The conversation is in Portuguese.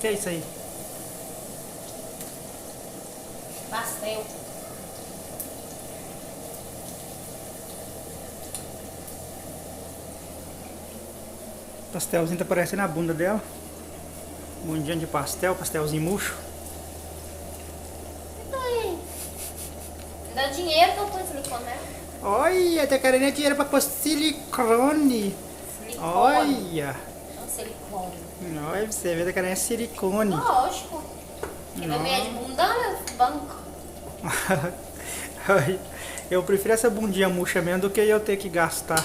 que é isso aí? Pastel. Pastelzinho tá parecendo a bunda dela. Bundinha de pastel, pastelzinho murcho. Me dá dinheiro que eu ponho silicone, né? Olha, tá querendo dinheiro pra pôr silicone. Silicone. Olha. Não silicone. Olha, você vê, tá querendo silicone. Lógico. Quer ver meia de bundão, meu banco? Eu prefiro essa bundinha murcha mesmo do que eu ter que gastar